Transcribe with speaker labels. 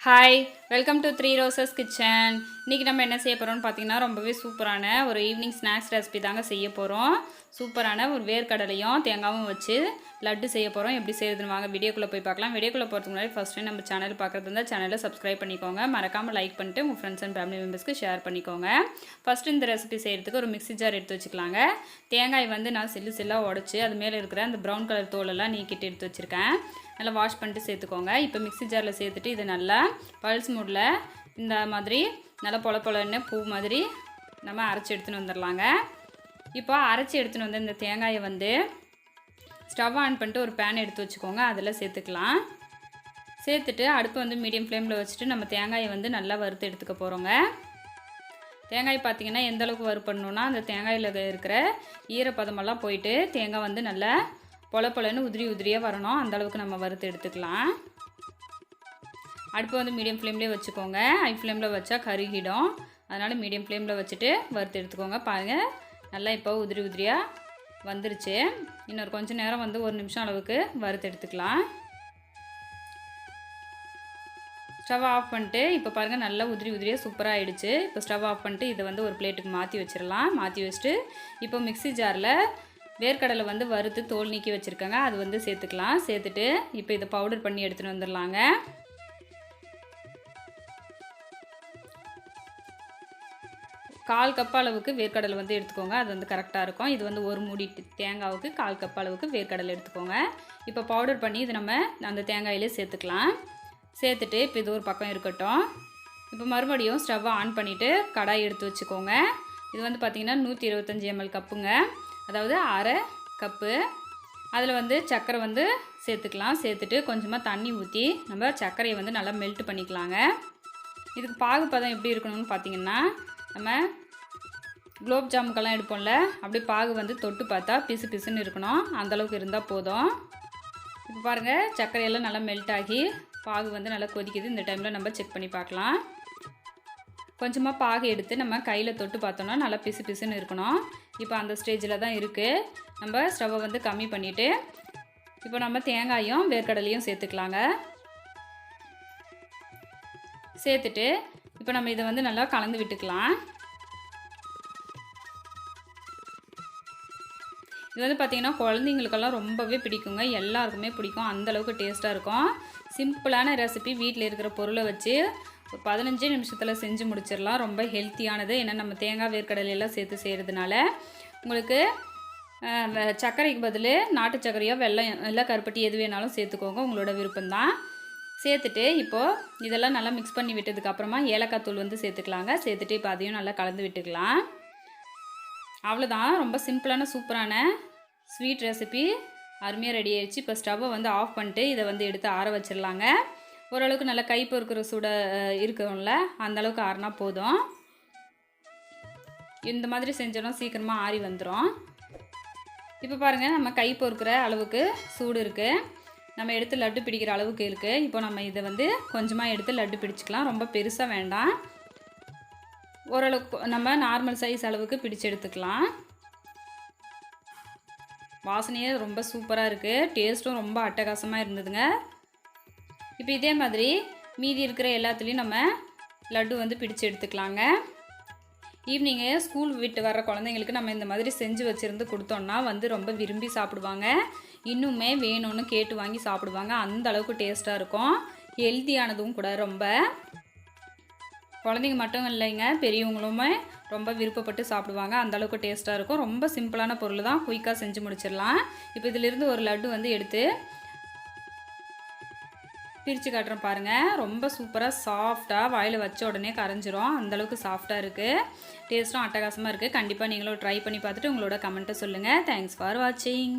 Speaker 1: Hi, welcome to 3 roses kitchen. இன்றைக்கி நம்ம என்ன செய்ய போகிறோம்னு பார்த்தீங்கன்னா ரொம்பவே சூப்பரான ஒரு ஈவினிங் ஸ்நாக்ஸ் ரெசிபி தாங்க செய்ய போகிறோம். சூப்பரான ஒரு வேர்க்கடலையும் தேங்காயும் வச்சு லட்டு செய்ய போகிறோம். எப்படி செய்யறதுன்னு வாங்க வீடியோக்குள்ளே போய் பார்க்கலாம். வீடியோக்குள்ளே போகிறதுக்கு முன்னாடி ஃபஸ்ட் டைம் நம்ம சேனல் பார்க்குறது இருந்தால் சேனலை சப்ஸ்கிரைப் பண்ணிக்கோங்க. மறக்காமல் லைக் பண்ணிட்டு உங்கள் ஃப்ரெண்ட்ஸ் அண்ட் ஃபேமிலி மெம்பர்ஸ்க்கு ஷேர் பண்ணிக்கோங்க. ஃபஸ்ட்டு இந்த ரெசிபி செய்கிறதுக்கு ஒரு மிக்ஸி ஜார் எடுத்து வச்சுக்கலாங்க. தேங்காய் வந்து நான் சில்லாக உடச்சி அது மேலே இருக்கிற அந்த ப்ரௌன் கலர் தோலெல்லாம் நீக்கிட்டு எடுத்து வச்சுருக்கேன். நல்லா வாஷ் பண்ணிட்டு சேர்த்துக்கோங்க. இப்போ மிக்ஸி ஜாரில் சேர்த்துட்டு இதை நல்லா பல்ஸ் மூடில் இந்த மாதிரி நல்லா பொலன்னு பூ மாதிரி நம்ம அரைச்சி எடுத்துன்னு வந்துடலாங்க. இப்போ அரைச்சி எடுத்துன்னு வந்து இந்த தேங்காயை வந்து ஸ்டவ் ஆன் பண்ணிட்டு ஒரு பேன் எடுத்து வச்சுக்கோங்க. அதில் சேர்த்துக்கலாம். சேர்த்துட்டு அடுப்பை வந்து மீடியம் ஃப்ளேமில் வச்சுட்டு நம்ம தேங்காயை வந்து நல்லா வறுத்து எடுத்துக்க போகிறோங்க. தேங்காய் பார்த்திங்கன்னா எந்த அளவுக்கு வறுப்படணுன்னா அந்த தேங்காயில் இருக்கிற ஈரப்பதமெல்லாம் போயிட்டு தேங்காய் வந்து நல்லா பொலன்னு உதிரியாக வரணும். அந்தளவுக்கு நம்ம வறுத்து எடுத்துக்கலாம். அடுப்பு வந்து மீடியம் ஃப்ளேம்லேயே வச்சுக்கோங்க. ஹை ஃப்ளேமில் வச்சா கருகிடும். அதனால் மீடியம் ஃப்ளேமில் வச்சுட்டு வறுத்து எடுத்துக்கோங்க. பாருங்கள், நல்லா இப்போ உதிரியாக வந்துருச்சு. இன்னொரு கொஞ்சம் நேரம் வந்து 1 நிமிஷம் அளவுக்கு வறுத்து எடுத்துக்கலாம். ஸ்டவ் ஆஃப் பண்ணிட்டு இப்போ பாருங்கள் நல்லா உதிரியாக சூப்பராக ஆகிடுச்சு. இப்போ ஸ்டவ் ஆஃப் பண்ணிட்டு இதை வந்து ஒரு பிளேட்டுக்கு மாற்றி வச்சிடலாம். மாற்றி வச்சுட்டு இப்போ மிக்ஸி ஜாரில் வேர்க்கடலை வந்து வறுத்து தோல் நீக்கி வச்சுருக்கேங்க. அது வந்து சேர்த்துக்கலாம். சேர்த்துட்டு இப்போ இதை பவுடர் பண்ணி எடுத்துகிட்டு வந்துடலாங்க. கால் கப் அளவுக்கு வேர்க்கடலை வந்து எடுத்துக்கோங்க. அது வந்து கரெக்டாக இருக்கும். இது வந்து ஒரு மூடி தேங்காவுக்கு 1/4 கப் அளவுக்கு வேர்க்கடலை எடுத்துக்கோங்க. இப்போ பவுடர் பண்ணி இது நம்ம அந்த தேங்காயிலே சேர்த்துக்கலாம். சேர்த்துட்டு இப்போ இது ஒரு பக்கம் இருக்கட்டும். இப்போ மறுபடியும் ஸ்டவ்வை ஆன் பண்ணிவிட்டு கடாய் எடுத்து வச்சுக்கோங்க. இது வந்து பார்த்திங்கன்னா 125 ml கப்புங்க. அதாவது 1/2 கப்பு. அதில் வந்து சர்க்கரை வந்து சேர்த்துக்கலாம். சேர்த்துட்டு கொஞ்சமாக தண்ணி ஊற்றி நம்ம சர்க்கரையை வந்து நல்லா மெல்ட் பண்ணிக்கலாங்க. இதுக்கு பாகுப்பதம் எப்படி இருக்கணும்னு பார்த்திங்கன்னா நம்ம குலோப் ஜாமுக்கெல்லாம் எடுப்போம்ல, அப்படி பாகு வந்து தொட்டு பார்த்தா பிசுன்னு இருக்கணும். அந்தளவுக்கு இருந்தால் போதும். இப்போ பாருங்கள், சர்க்கரையெல்லாம் நல்லா மெல்ட் ஆகி பாகு வந்து நல்லா கொதிக்குது. இந்த டைமில் நம்ம செக் பண்ணி பார்க்கலாம். கொஞ்சமாக பாகு எடுத்து நம்ம கையில் தொட்டு பார்த்தோன்னா நல்லா பிசுன்னு இருக்கணும். இப்போ அந்த ஸ்டேஜில் தான் இருக்குது. நம்ம ஸ்டவ்வை வந்து கம்மி பண்ணிவிட்டு இப்போ நம்ம தேங்காயும் வேர்க்கடலையும் சேர்த்துக்கலாங்க. சேர்த்துட்டு இப்போ நம்ம இதை வந்து நல்லா கலந்து விட்டுக்கலாம். இது வந்து பார்த்திங்கன்னா குழந்தைங்களுக்கெல்லாம் ரொம்பவே பிடிக்குங்க. எல்லாருக்குமே பிடிக்கும். அந்தளவுக்கு டேஸ்ட்டாக இருக்கும். சிம்பிளான ரெசிபி, வீட்டில் இருக்கிற பொருளை வச்சு ஒரு 15 நிமிஷத்தில் செஞ்சு முடிச்சிடலாம். ரொம்ப ஹெல்த்தியானது. ஏன்னா நம்ம தேங்காய் வேர்க்கடலையெல்லாம் சேர்த்து செய்கிறதுனால உங்களுக்கு சர்க்கரைக்கு பதில் நாட்டு சர்க்கரையோ வெல்லம் இல்லை கருப்பட்டி எது வேணாலும் சேர்த்துக்கோங்க. உங்களோட விருப்பம்தான். சேர்த்துட்டு இப்போது இதெல்லாம் நல்லா மிக்ஸ் பண்ணி விட்டதுக்கப்புறமா ஏலக்காய் தூள் வந்து சேர்த்துக்கலாங்க. சேர்த்துட்டு இப்போ அதையும் நல்லா கலந்து விட்டுக்கலாம். அவ்வளோதான். ரொம்ப சிம்பிளான சூப்பரான ஸ்வீட் ரெசிபி அருமையாக ரெடி ஆயிடுச்சு. இப்போ ஸ்டவ்வை வந்து ஆஃப் பண்ணிட்டு இதை வந்து எடுத்து ஆற வச்சிடலாங்க. ஓரளவுக்கு நல்லா கை பொறுக்கிற சூட இருக்கும்ல, அந்தளவுக்கு ஆறினா போதும். இந்த மாதிரி செஞ்சோன்னா சீக்கிரமாக ஆறி வந்துடும். இப்போ பாருங்கள், நம்ம கை பொறுக்கிற அளவுக்கு சூடு இருக்குது. நம்ம எடுத்து லட்டு பிடிக்கிற அளவுக்கு இருக்குது. இப்போ நம்ம இதை வந்து கொஞ்சமாக எடுத்து லட்டு பிடிச்சிக்கலாம். ரொம்ப பெருசாக வேண்டாம். ஓரளவுக்கு நம்ம நார்மல் சைஸ் அளவுக்கு பிடிச்சு எடுத்துக்கலாம். வாசனையே ரொம்ப சூப்பராக இருக்குது. டேஸ்ட்டும் ரொம்ப அட்டகாசமாக இருந்ததுங்க. இப்போ இதே மாதிரி மீதி இருக்கிற எல்லாத்துலேயும் நம்ம லட்டு வந்து பிடிச்சு எடுத்துக்கலாங்க. ஈவினிங்கு ஸ்கூல் விட்டு வர்ற குழந்தைங்களுக்கு நம்ம இந்த மாதிரி செஞ்சு வச்சுருந்து கொடுத்தோன்னா வந்து ரொம்ப விரும்பி சாப்பிடுவாங்க. இன்னுமே வேணும்னு கேட்டு வாங்கி சாப்பிடுவாங்க. அந்த அளவுக்கு டேஸ்ட்டாக இருக்கும். ஹெல்த்தியானதும் கூட. ரொம்ப குழந்தைங்க மட்டும் இல்லைங்க, பெரியவங்களுமே ரொம்ப விருப்பப்பட்டு சாப்பிடுவாங்க. அந்தளவுக்கு டேஸ்ட்டாக இருக்கும். ரொம்ப சிம்பிளான பொருள் தான், குயிக்காக செஞ்சு முடிச்சிடலாம். இப்போ இதிலிருந்து ஒரு லட்டு வந்து எடுத்து பிரித்து காட்டுறேன் பாருங்கள். ரொம்ப சூப்பராக சாஃப்டாக வாயில் வச்ச உடனே கரைஞ்சிரும். அந்தளவுக்கு சாஃப்டாக இருக்குது. டேஸ்ட்டும் அட்டகாசமாக இருக்குது. கண்டிப்பாக நீங்களும் ட்ரை பண்ணி பார்த்துட்டு உங்களோட கமெண்ட்டை சொல்லுங்கள். தேங்க்ஸ் ஃபார் வாட்சிங்.